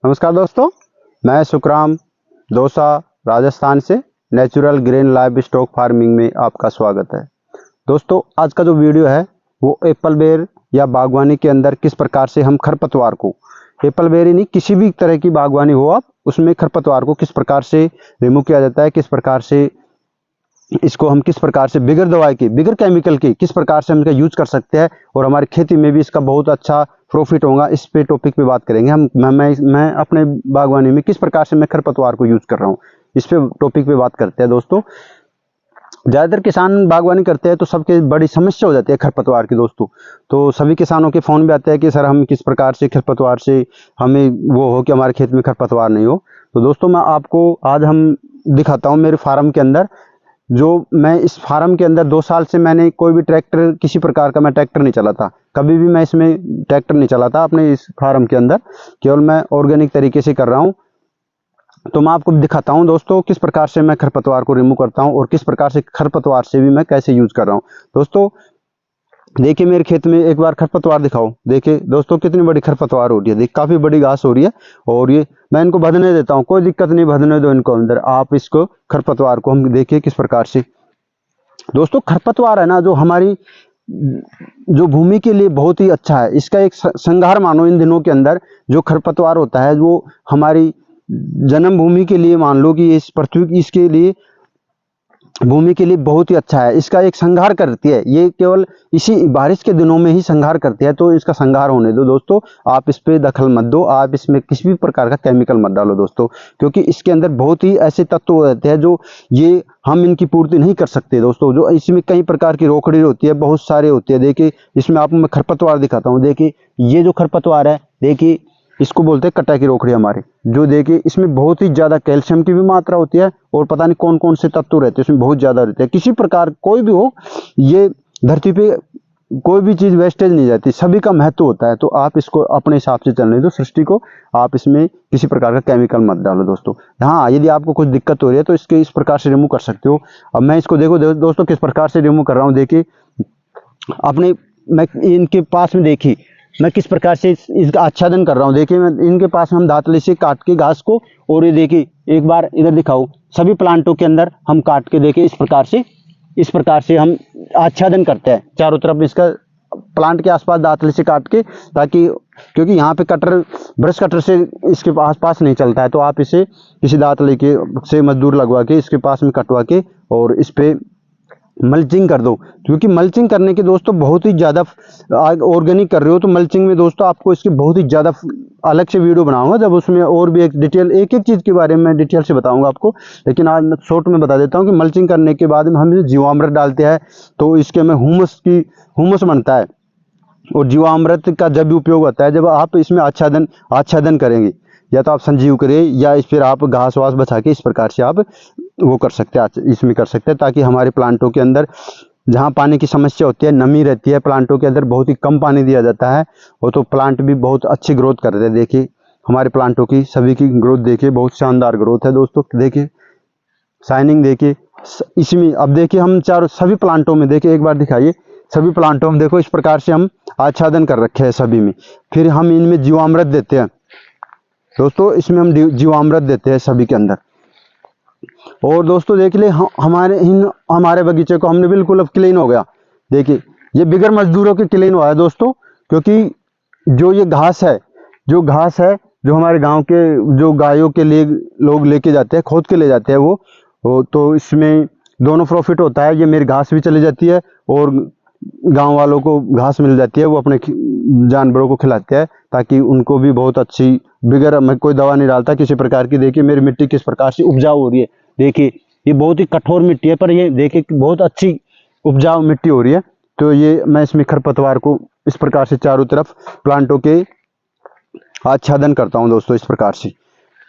नमस्कार दोस्तों, मैं सुखराम दौसा राजस्थान से natural green live stock farming में आपका स्वागत है। दोस्तों, आज का जो वीडियो है वो एप्पल बेर या बागवानी के अंदर किस प्रकार से हम खरपतवार को, एप्पल बेर ही नहीं किसी भी तरह की बागवानी हो आप, उसमें खरपतवार को किस प्रकार से रिमूव किया जाता है, किस प्रकार से इसको हम किस प्रकार से बिगर दवाई के बिगर केमिकल के किस प्रकार से हम इसका यूज कर सकते हैं और हमारी खेती में भी इसका बहुत अच्छा प्रॉफिट होगा। इस पे टॉपिक पे बात करेंगे हम। मैं अपने बागवानी में किस प्रकार से मैं खरपतवार को यूज कर रहा हूँ, इस पे टॉपिक पे बात करते हैं। दोस्तों, ज़्यादातर किसान बागवानी करते हैं तो सबके बड़ी समस्या हो जाती है खरपतवार की। दोस्तों, तो सभी किसानों के फ़ोन भी आते हैं कि सर हम किस प्रकार से खरपतवार से हमें वो हो कि हमारे खेत में खरपतवार नहीं हो। तो दोस्तों, मैं आपको आज हम दिखाता हूँ मेरे फार्म के अंदर, जो मैं इस फार्म के अंदर 2 साल से मैंने कोई भी ट्रैक्टर, किसी प्रकार का मैं ट्रैक्टर नहीं चलाता, कभी भी मैं इसमें ट्रैक्टर नहीं चलाता अपने इस फार्म के अंदर, केवल मैं ऑर्गेनिक तरीके से कर रहा हूँ। तो मैं आपको दिखाता हूँ दोस्तों किस प्रकार से मैं खरपतवार को रिमूव करता हूँ और किस प्रकार से खरपतवार से भी मैं कैसे यूज कर रहा हूँ। दोस्तों देखिए, मेरे खेत में एक बार खरपतवार दिखाओ। देखिए दोस्तों, कितनी बड़ी खरपतवार हो रही है, देख काफी बड़ी घास हो रही है और ये मैं इनको भदने देता हूँ, कोई दिक्कत नहीं, भदने दो इनको अंदर। आप इसको खरपतवार को हम देखिए किस प्रकार से। दोस्तों, खरपतवार है ना, जो हमारी जो भूमि के लिए बहुत ही अच्छा है, इसका एक संहार मानो। इन दिनों के अंदर जो खरपतवार होता है वो हमारी जन्मभूमि के लिए, मान लो कि इस पृथ्वी इसके लिए, भूमि के लिए बहुत ही अच्छा है। इसका एक संहार करती है, ये केवल इसी बारिश के दिनों में ही संहार करती है, तो इसका संहार होने दो दोस्तों। आप इस पे दखल मत दो, आप इसमें किसी भी प्रकार का केमिकल मत डालो दोस्तों, क्योंकि इसके अंदर बहुत ही ऐसे तत्व होते हैं जो ये हम इनकी पूर्ति नहीं कर सकते दोस्तों। जो इसमें कई प्रकार की रोकड़ी होती है, बहुत सारे होती है। देखिए इसमें आपको मैं खरपतवार दिखाता हूँ। देखिए ये जो खरपतवार है, देखिए इसको बोलते हैं कटा की रोकड़ी हमारे। जो देखिए इसमें बहुत ही ज्यादा कैल्शियम की भी मात्रा होती है और पता नहीं कौन कौन से तत्व रहते हैं इसमें, बहुत ज्यादा रहते हैं। किसी प्रकार कोई भी हो, ये धरती पे कोई भी चीज वेस्टेज नहीं जाती, सभी का महत्व होता है। तो आप इसको अपने हिसाब से चलने दो सृष्टि को, आप इसमें किसी प्रकार का केमिकल मत डालो दोस्तों। हाँ, यदि आपको कुछ दिक्कत हो रही है तो इसके इस प्रकार से रिमूव कर सकते हो। अब मैं इसको देखो दोस्तों किस प्रकार से रिमूव कर रहा हूँ। देखिए अपने, मैं इनके पास में देखिए मैं किस प्रकार से इसका आच्छादन कर रहा हूँ। देखिए मैं इनके पास में हम दांतले से काट के घास को, और ये देखिए एक बार इधर दिखाओ, सभी प्लांटों के अंदर हम काट के देखिए इस प्रकार से हम आच्छादन करते हैं चारों तरफ इसका, प्लांट के आसपास दांतले से काट के, ताकि क्योंकि यहाँ पे कटर, ब्रश कटर से इसके आसपास नहीं चलता है, तो आप इसे किसी दांतले के से मजदूर लगवा के इसके पास में कटवा के और इस पे मल्चिंग कर दो। क्योंकि मल्चिंग करने के दोस्तों बहुत ही ज़्यादा, ऑर्गेनिक कर रहे हो तो मल्चिंग में दोस्तों आपको इसकी बहुत ही ज़्यादा अलग से वीडियो बनाऊंगा, जब उसमें और भी एक डिटेल, एक एक चीज़ के बारे में डिटेल से बताऊंगा आपको। लेकिन आज मैं शॉर्ट में बता देता हूँ कि मल्चिंग करने के बाद में हम जीवामृत डालते हैं तो इसके में हुमस बनता है। और जीवामृत का जब भी उपयोग होता है जब आप इसमें आच्छादन करेंगे, या तो आप संजीव करें या इस फिर आप घास वास बचा के इस प्रकार से आप वो कर सकते हैं, इसमें कर सकते हैं, ताकि हमारे प्लांटों के अंदर जहाँ पानी की समस्या होती है, नमी रहती है प्लांटों के अंदर, बहुत ही कम पानी दिया जाता है, वो तो प्लांट भी बहुत अच्छी ग्रोथ कर रहे हैं। देखिए हमारे प्लांटों की सभी की ग्रोथ देखिए, बहुत शानदार ग्रोथ है दोस्तों। देखिए शाइनिंग देखिए इसमें। अब देखिए हम चारों सभी प्लांटों में, देखिए एक बार दिखाइए, सभी प्लांटों में देखो इस प्रकार से हम आच्छादन कर रखे हैं सभी में। फिर हम इनमें जीवामृत देते हैं दोस्तों, इसमें हम जीवामृत देते हैं सभी के अंदर। और दोस्तों देख ले हमारे बगीचे को हमने बिल्कुल अब क्लीन हो गया। देखिए ये बिगर मजदूरों के क्लीन हुआ है दोस्तों, क्योंकि जो ये घास है जो हमारे गांव के जो गायों के लिए लोग लेके जाते हैं, खोद के ले जाते हैं वो तो इसमें दोनों प्रॉफिट होता है। ये मेरी घास भी चली जाती है और गांव वालों को घास मिल जाती है, वो अपने जानवरों को खिलाते हैं, ताकि उनको भी बहुत अच्छी, बिगर मैं कोई दवा नहीं डालता किसी प्रकार की। देखिए मेरी मिट्टी किस प्रकार से उपजाऊ हो रही है। देखिए ये बहुत ही कठोर मिट्टी है, पर ये देखिए बहुत अच्छी उपजाऊ मिट्टी हो रही है। तो ये मैं इसमें खरपतवार को इस प्रकार से चारों तरफ प्लांटों के आच्छादन करता हूँ दोस्तों इस प्रकार से।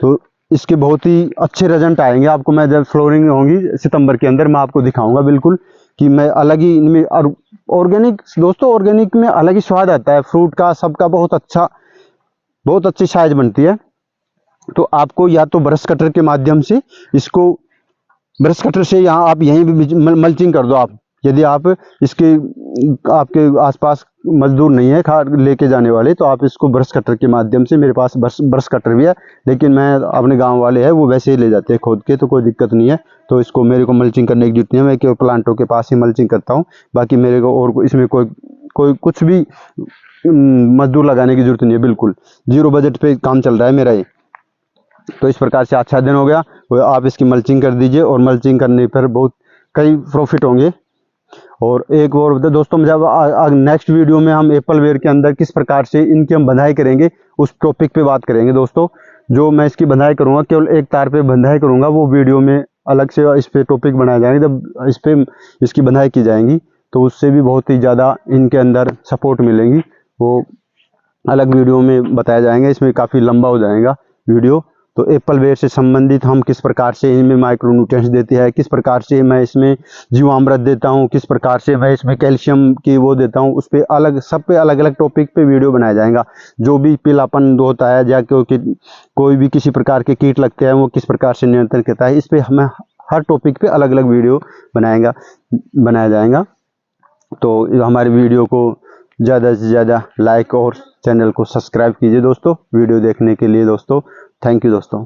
तो इसके बहुत ही अच्छे रिजल्ट आएंगे आपको। मैं जब फ्लोरिंग होंगी सितंबर के अंदर, मैं आपको दिखाऊंगा बिल्कुल कि मैं अलग ही इनमें, और ऑर्गेनिक दोस्तों, ऑर्गेनिक में अलग ही स्वाद आता है फ्रूट का, सबका बहुत अच्छी साइज बनती है। तो आपको या तो ब्रश कटर के माध्यम से इसको, ब्रश कटर से यहाँ आप यहीं भी मल्चिंग कर दो आप, यदि आप इसके आपके आसपास मजदूर नहीं है खाद लेके जाने वाले, तो आप इसको ब्रश कटर के माध्यम से, मेरे पास ब्रश कटर भी है, लेकिन मैं अपने गांव वाले हैं वो वैसे ही ले जाते हैं खोद के, तो कोई दिक्कत नहीं है। तो इसको मेरे को मल्चिंग करने की जरूरत नहीं है, मैं केवल प्लांटों के पास ही मल्चिंग करता हूँ। बाकी मेरे को और इसमें कोई कुछ भी मजदूर लगाने की जरूरत नहीं है, बिल्कुल 0 बजट पे काम चल रहा है मेरा ये। तो इस प्रकार से अच्छा दिन हो गया, आप इसकी मल्चिंग कर दीजिए, और मल्चिंग करने पर बहुत कई प्रॉफिट होंगे। और एक और दोस्तों, जब नेक्स्ट वीडियो में हम एप्पल वेयर के अंदर किस प्रकार से इनकी हम बंधाई करेंगे, उस टॉपिक पे बात करेंगे दोस्तों। जो मैं इसकी बंधाई करूंगा, केवल एक तार पे बंधाई करूंगा, वो वीडियो में अलग से इस पे टॉपिक बनाए जाएंगे। जब इस पे इसकी बंधाई की जाएंगी तो उससे भी बहुत ही ज़्यादा इनके अंदर सपोर्ट मिलेंगी, वो अलग वीडियो में बताया जाएंगे। इसमें काफ़ी लंबा हो जाएगा वीडियो। तो एप्पल वेयर से संबंधित हम किस प्रकार से इनमें माइक्रो न्यूट्रिएंट्स देते हैं, किस प्रकार से मैं इसमें जीवामृत देता हूं, किस प्रकार से मैं इसमें कैल्शियम की वो देता हूं, उस पे अलग, सब पे अलग अलग टॉपिक पे वीडियो बनाया जाएगा। जो भी पीलापन होता है या कोई भी किसी प्रकार के कीट लगते हैं, वो किस प्रकार से नियंत्रण करता है, इस पे हमें हर टॉपिक पे अलग अलग वीडियो बनाया जाएगा। तो हमारे वीडियो को ज़्यादा से ज़्यादा लाइक और चैनल को सब्सक्राइब कीजिए दोस्तों। वीडियो देखने के लिए दोस्तों थैंक यू दोस्तों।